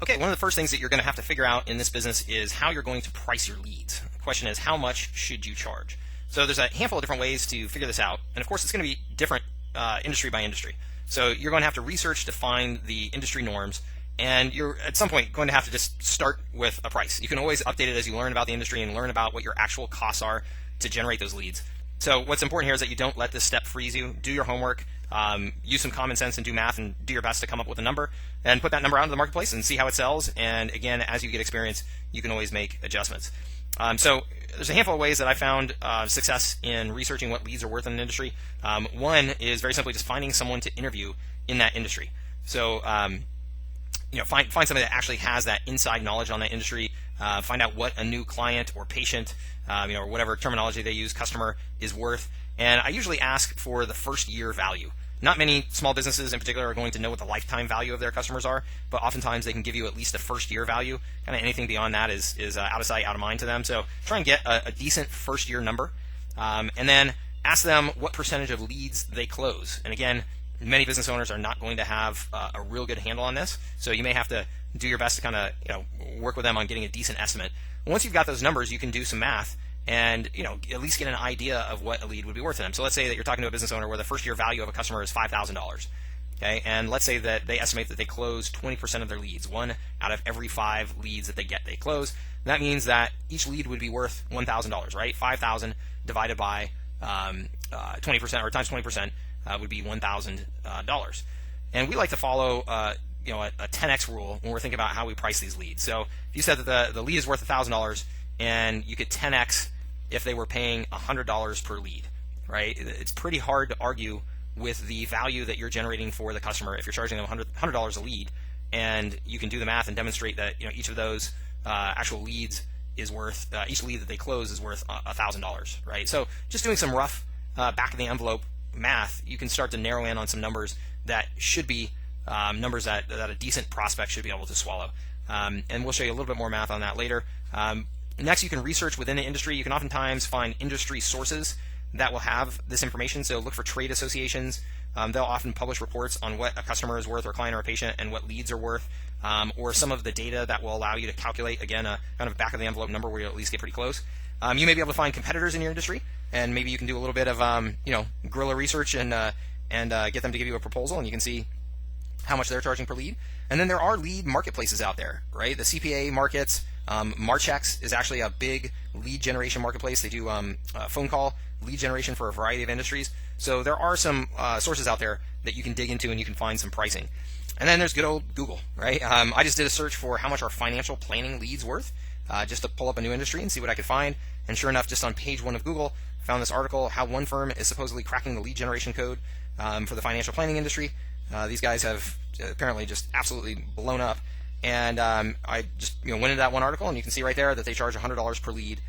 Okay, one of the first things that you're going to have to figure out in this business is how you're going to price your leads. The question is, how much should you charge? So there's a handful of different ways to figure this out, and of course it's going to be different industry by industry. So you're going to have to research to find the industry norms, and you're at some point going to have to just start with a price. You can always update it as you learn about the industry and learn about what your actual costs are to generate those leads. So what's important here is that you don't let this step freeze you. Do your homework, use some common sense and do math and do your best to come up with a number and put that number out into the marketplace and see how it sells. And again, as you get experience, you can always make adjustments. So there's a handful of ways that I found success in researching what leads are worth in an industry. One is very simply just finding someone to interview in that industry. So find somebody that actually has that inside knowledge on that industry. Find out what a new client or patient, or whatever terminology they use, customer, is worth. And I usually ask for the first year value. Not many small businesses in particular are going to know what the lifetime value of their customers are, but oftentimes they can give you at least a first year value. Kind of anything beyond that is out of sight, out of mind to them. So try and get a decent first year number, and then ask them what percentage of leads they close. And again, many business owners are not going to have a real good handle on this, so you may have to do your best to kind of work with them on getting a decent estimate. Once you've got those numbers, you can do some math and at least get an idea of what a lead would be worth to them. So let's say that you're talking to a business owner where the first year value of a customer is $5,000. Okay, and let's say that they estimate that they close 20% of their leads. 1 out of every 5 leads that they get, they close. That means that each lead would be worth $1,000, right? 5,000 divided by 20% or times 20% would be $1,000. And we like to follow a 10x rule when we're thinking about how we price these leads. So if you said that the lead is worth $1,000 and you could 10x if they were paying $100 per lead, right? It's pretty hard to argue with the value that you're generating for the customer if you're charging them $100 a lead, and you can do the math and demonstrate that each of those actual leads is worth each lead that they close is worth $1,000, right? So just doing some rough back of the envelope math, you can start to narrow in on some numbers that should be numbers that a decent prospect should be able to swallow. And we'll show you a little bit more math on that later. Next, you can research within the industry. You can oftentimes find industry sources that will have this information. So look for trade associations. They'll often publish reports on what a customer is worth or a client or a patient and what leads are worth, or some of the data that will allow you to calculate, again, a kind of back of the envelope number where you'll at least get pretty close. You may be able to find competitors in your industry, and maybe you can do a little bit of guerrilla research and get them to give you a proposal, and you can see how much they're charging per lead. And then there are lead marketplaces out there, right? The CPA markets. Marchex is actually a big lead generation marketplace. They do phone call lead generation for a variety of industries. So there are some sources out there that you can dig into and you can find some pricing. And then there's good old Google, right? I just did a search for how much are financial planning leads worth, just to pull up a new industry and see what I could find. And sure enough, just on page 1 of Google, I found this article, how one firm is supposedly cracking the lead generation code for the financial planning industry. These guys have apparently just absolutely blown up. And I just went into that one article, and you can see right there that they charge $100 per lead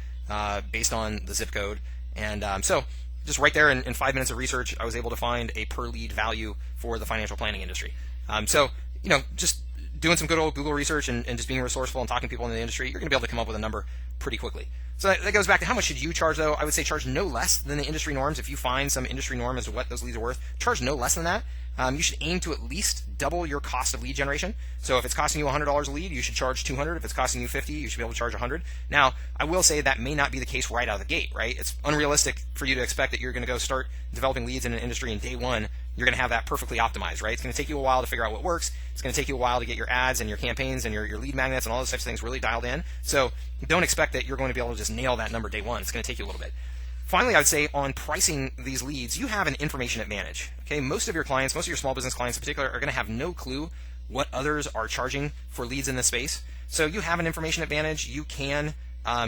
based on the zip code. And so just right there in 5 minutes of research, I was able to find a per lead value for the financial planning industry. So just doing some good old Google research and just being resourceful and talking to people in the industry, you're going to be able to come up with a number pretty quickly. So that goes back to how much should you charge, though? I would say charge no less than the industry norms. If you find some industry norm as to what those leads are worth, charge no less than that. You should aim to at least double your cost of lead generation. So if it's costing you $100 a lead, you should charge $200. If it's costing you $50, you should be able to charge $100. Now, I will say that may not be the case right out of the gate, right? It's unrealistic for you to expect that you're going to go start developing leads in an industry and day one you're going to have that perfectly optimized, right? It's going to take you a while to figure out what works. It's going to take you a while to get your ads and your campaigns and your lead magnets and all those types of things really dialed in. So don't expect that you're going to be able to just nail that number day one. It's going to take you a little bit. Finally, I would say on pricing these leads, you have an information advantage. Okay, most of your clients, most of your small business clients in particular, are going to have no clue what others are charging for leads in this space. So you have an information advantage. You can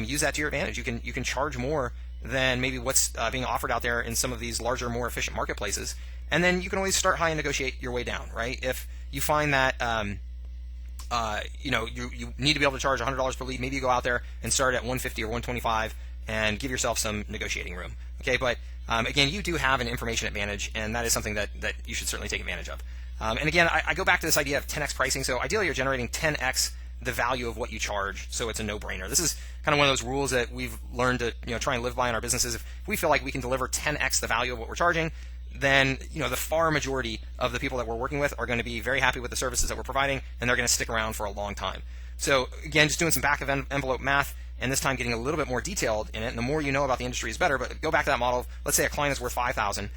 use that to your advantage. You can charge more than maybe what's being offered out there in some of these larger, more efficient marketplaces. And then you can always start high and negotiate your way down, right? If you find that you need to be able to charge $100 per lead, maybe you go out there and start at $150 or $125 and give yourself some negotiating room. Okay, but again, you do have an information advantage, and that is something that you should certainly take advantage of. And again, I go back to this idea of 10x pricing. So ideally, you're generating 10x the value of what you charge, so it's a no-brainer. This is kind of one of those rules that we've learned to try and live by in our businesses. If we feel like we can deliver 10x the value of what we're charging, then the far majority of the people that we're working with are going to be very happy with the services that we're providing, and they're going to stick around for a long time. So again, just doing some back of envelope math, and this time getting a little bit more detailed in it. And the more you know about the industry is better. But go back to that model. Let's say a client is worth $5,000,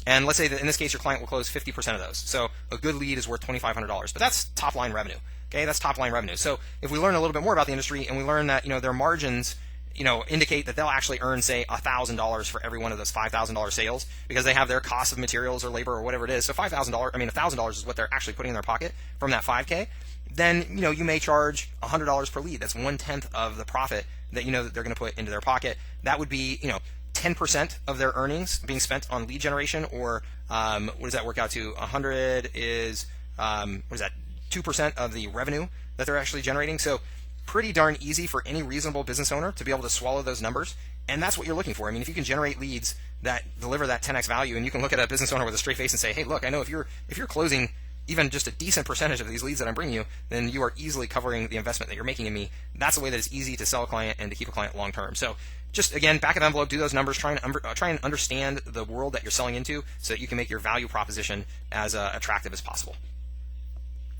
and let's say that in this case your client will close 50% of those. So a good lead is worth $2,500, but that's top line revenue. Okay, that's top line revenue. So if we learn a little bit more about the industry and we learn that their margins indicate that they'll actually earn, say, $1,000 for every one of those $5,000 sales because they have their cost of materials or labor or whatever it is. So $1,000 is what they're actually putting in their pocket from that 5K. Then you may charge $100 per lead. That's 1/10 of the profit that that they're going to put into their pocket. That would be 10% of their earnings being spent on lead generation, or what does that work out to? 100 is 2% of the revenue that they're actually generating. So pretty darn easy for any reasonable business owner to be able to swallow those numbers, and that's what you're looking for. I mean, if you can generate leads that deliver that 10x value, and you can look at a business owner with a straight face and say, hey, look, I know if you're closing even just a decent percentage of these leads that I'm bringing you, then you are easily covering the investment that you're making in me. That's the way that it's easy to sell a client and to keep a client long term. So just again, back of envelope, do those numbers, try and understand the world that you're selling into so that you can make your value proposition as attractive as possible.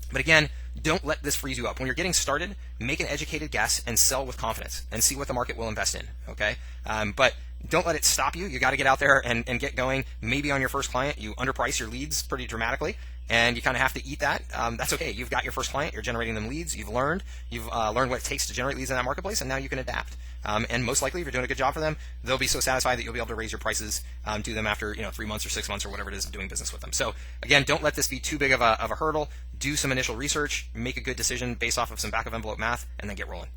But again, don't let this freeze you up. When you're getting started, make an educated guess and sell with confidence and see what the market will invest in, okay? But don't let it stop you. You got to get out there and get going. Maybe on your first client, you underprice your leads pretty dramatically, and you kind of have to eat that. That's okay. You've got your first client. You're generating them leads. You've learned what it takes to generate leads in that marketplace, and now you can adapt. And most likely, if you're doing a good job for them, they'll be so satisfied that you'll be able to raise your prices to them after 3 months or 6 months or whatever it is doing business with them. So again, don't let this be too big of a hurdle. Do some initial research, make a good decision based off of some back of envelope math, and then get rolling.